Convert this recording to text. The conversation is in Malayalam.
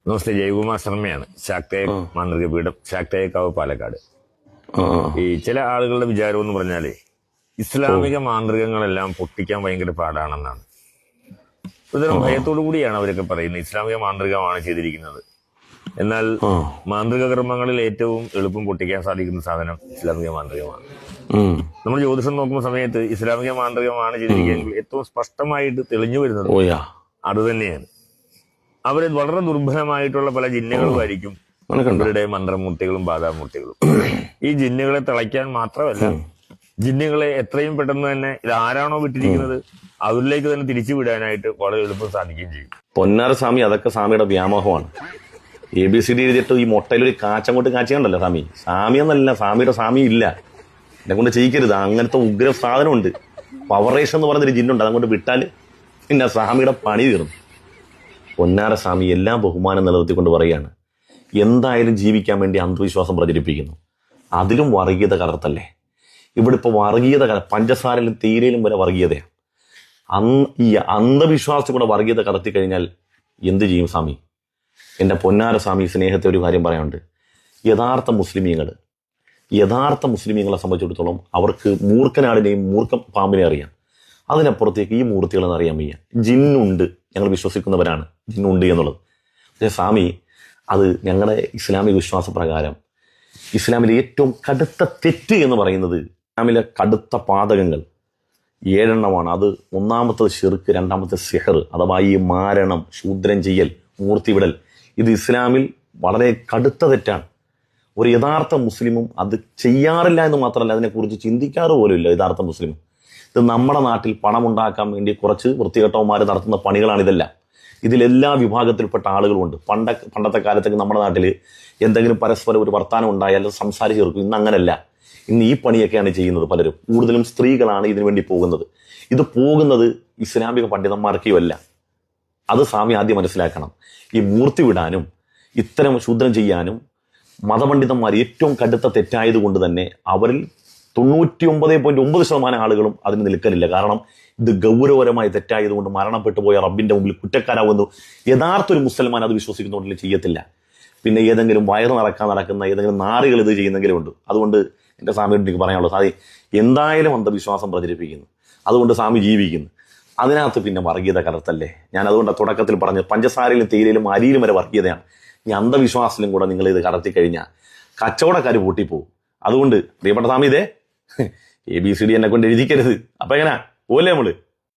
നമസ്തേ, ജയകുമാർ ശർമ്മയാണ്. ശാക്തേയ മാന്ത്രിക പീഠം, ശാക്തേയക്കാവ്, പാലക്കാട്. ഈ ചില ആളുകളുടെ വിചാരം എന്ന് പറഞ്ഞാല് ഇസ്ലാമിക മാന്ത്രികങ്ങളെല്ലാം പൊട്ടിക്കാൻ ഭയങ്കര പാടാണെന്നാണ്. ഒരുതരം ഭയത്തോടു കൂടിയാണ് അവരൊക്കെ പറയുന്നത് ഇസ്ലാമിക മാന്ത്രികമാണ് ചെയ്തിരിക്കുന്നത്. എന്നാൽ മാന്ത്രിക കർമ്മങ്ങളിൽ ഏറ്റവും എളുപ്പം പൊട്ടിക്കാൻ സാധിക്കുന്ന സാധനം ഇസ്ലാമിക മാന്ത്രികമാണ്. നമ്മൾ ജ്യോതിഷം നോക്കുന്ന സമയത്ത് ഇസ്ലാമിക മാന്ത്രികമാണ് ചെയ്തിരിക്കുന്നത് ഏറ്റവും സ്പഷ്ടമായിട്ട് തെളിഞ്ഞു വരുന്നത് അത് തന്നെയാണ്. അവര് വളരെ ദുർബലമായിട്ടുള്ള പല ജിന്നുകളുമായിരിക്കും ഇവരുടെ മന്ത്രമൂർത്തികളും ബാധാമൂർത്തികളും. ഈ ജിന്നുകളെ തിളയ്ക്കാൻ മാത്രമല്ല, ജിന്നുകളെ എത്രയും പെട്ടെന്ന് തന്നെ ഇത് ആരാണോ വിട്ടിരിക്കുന്നത് അവരിലേക്ക് തന്നെ തിരിച്ചു വിടാനായിട്ട് വളരെ എളുപ്പം സാധിക്കുകയും ചെയ്യും. പൊന്നാര സ്വാമി, അതൊക്കെ സ്വാമിയുടെ വ്യാമോഹമാണ്. ABCD എഴുതിയിട്ട് ഈ മുട്ടയിലൊരു കാച്ചങ്ങോട്ട് കാച്ചിയുണ്ടല്ലോ സ്വാമി. സ്വാമി എന്നല്ല, സ്വാമിയുടെ സ്വാമി ഇല്ല, എന്നെ കൊണ്ട് ചെയ്യിക്കരുത്. അങ്ങനത്തെ ഉഗ്ര സാധനമുണ്ട്. പവറേഷൻ എന്ന് പറഞ്ഞൊരു ജിന്നുണ്ട്, അതങ്ങോട്ട് വിട്ടാല് പിന്നെ സ്വാമിയുടെ പണി തീർന്നു. പൊന്നാര സ്വാമി എല്ലാം ബഹുമാനം നിലനിർത്തിക്കൊണ്ട് പറയുകയാണ്, എന്തായാലും ജീവിക്കാൻ വേണ്ടി അന്ധവിശ്വാസം പ്രചരിപ്പിക്കുന്നു. അതിലും വർഗീയത കലർത്തല്ലേ. ഇവിടെ ഇപ്പോൾ വർഗീയത പഞ്ചസാരയിലും തേയിലയിലും വരെ വർഗീയതയാണ്. ഈ അന്ധവിശ്വാസത്തിൽ കൂടെ വർഗീയത കലർത്തി കഴിഞ്ഞാൽ എന്ത് ചെയ്യും സ്വാമി? എൻ്റെ പൊന്നാര സ്വാമി സ്നേഹത്തെ ഒരു കാര്യം പറയാനുണ്ട്. യഥാർത്ഥ മുസ്ലിമീങ്ങളെ സംബന്ധിച്ചിടത്തോളം അവർക്ക് മൂർഖനാടിനെയും മൂർഖ പാമ്പിനെ അറിയാം. അതിനപ്പുറത്തേക്ക് ഈ മൂർത്തികളെന്ന് അറിയാൻ വയ്യ. ജിന്നുണ്ട്, ഞങ്ങൾ വിശ്വസിക്കുന്നവരാണ് ജിന്നുണ്ട് എന്നുള്ളത്. പക്ഷേ സ്വാമി, അത് ഞങ്ങളുടെ ഇസ്ലാമിക വിശ്വാസപ്രകാരം ഇസ്ലാമിലെ ഏറ്റവും കടുത്ത തെറ്റ് എന്ന് പറയുന്നത്, ഇസ്ലാമിലെ കടുത്ത പാതകങ്ങൾ 7 എണ്ണമാണ്. അത് ഒന്നാമത്തത് ശിർക്ക്, രണ്ടാമത്തെ സിഹർ അഥവാ ഈ മാരണം, ശൂദ്രം ചെയ്യൽ, മൂർത്തിവിടൽ. ഇത് ഇസ്ലാമിൽ വളരെ കടുത്ത തെറ്റാണ്. ഒരു യഥാർത്ഥ മുസ്ലിമും അത് ചെയ്യാറില്ല എന്ന് മാത്രമല്ല, അതിനെക്കുറിച്ച് ചിന്തിക്കാറ് പോലുമില്ല യഥാർത്ഥ മുസ്ലിം. ഇത് നമ്മുടെ നാട്ടിൽ പണമുണ്ടാക്കാൻ വേണ്ടി കുറച്ച് വൃത്തികെട്ടവന്മാർ നടത്തുന്ന പണികളാണിതെല്ലാം. ഇതിലെല്ലാ വിഭാഗത്തിൽപ്പെട്ട ആളുകളുമുണ്ട്. പണ്ടത്തെ കാലത്തൊക്കെ നമ്മുടെ നാട്ടിൽ എന്തെങ്കിലും പരസ്പരം ഒരു വർത്തമാനം ഉണ്ടായാൽ സംസാരിച്ച് തീർക്കും. ഇന്ന് അങ്ങനല്ല. ഇന്ന് ഈ പണിയൊക്കെയാണ് ചെയ്യുന്നത് പലരും. കൂടുതലും സ്ത്രീകളാണ് ഇതിനു വേണ്ടി പോകുന്നത്. ഇത് പോകുന്നത് ഇസ്ലാമിക പണ്ഡിതന്മാർക്കും അല്ല. അത് സ്വാമി ആദ്യം മനസ്സിലാക്കണം. ഈ മൂർത്തി വിടാനും ഇത്തരം ശൂദ്രം ചെയ്യാനും മതപണ്ഡിതന്മാർ ഏറ്റവും കടുത്ത തെറ്റായതുകൊണ്ട് തന്നെ അവരിൽ 99.9% ആളുകളും അതിന് നിൽക്കലില്ല. കാരണം ഇത് ഗൗരവപരമായ തെറ്റായതുകൊണ്ട് മരണപ്പെട്ടു പോയ റബ്ബിന്റെ മുമ്പിൽ കുറ്റക്കാരാവുന്നു. യഥാർത്ഥ ഒരു മുസൽമാൻ അത് വിശ്വസിക്കുന്നതുകൊണ്ടിൽ ചെയ്യത്തില്ല. പിന്നെ ഏതെങ്കിലും വയറ് നടക്കുന്ന ഏതെങ്കിലും നാറികൾ ഇത് ചെയ്യുന്നെങ്കിലും ഉണ്ട്. അതുകൊണ്ട് എൻ്റെ സ്വാമിയോട് എനിക്ക് പറയാനുള്ളത്, സ്വാമി എന്തായാലും അന്ധവിശ്വാസം പ്രചരിപ്പിക്കുന്നു, അതുകൊണ്ട് സ്വാമി ജീവിക്കുന്നു. അതിനകത്ത് പിന്നെ വർഗീയത കലർത്തല്ലേ. ഞാൻ അതുകൊണ്ട് തുടക്കത്തിൽ പറഞ്ഞു, പഞ്ചസാരയിലും തേയിലയിലും അരിയിലും വരെ വർഗീയതയാണ്. ഈ അന്ധവിശ്വാസത്തിലും കൂടെ നിങ്ങൾ ഇത് കലർത്തി കഴിഞ്ഞാൽ കച്ചവടക്കാർ പൂട്ടിപ്പോവും. അതുകൊണ്ട് പ്രിയപ്പെട്ട സ്വാമി, ഇതേ ABCD എന്നെ കൊണ്ട് എഴുതിക്കരുത്. അപ്പൊ എങ്ങനാ പോലെ നമ്മള്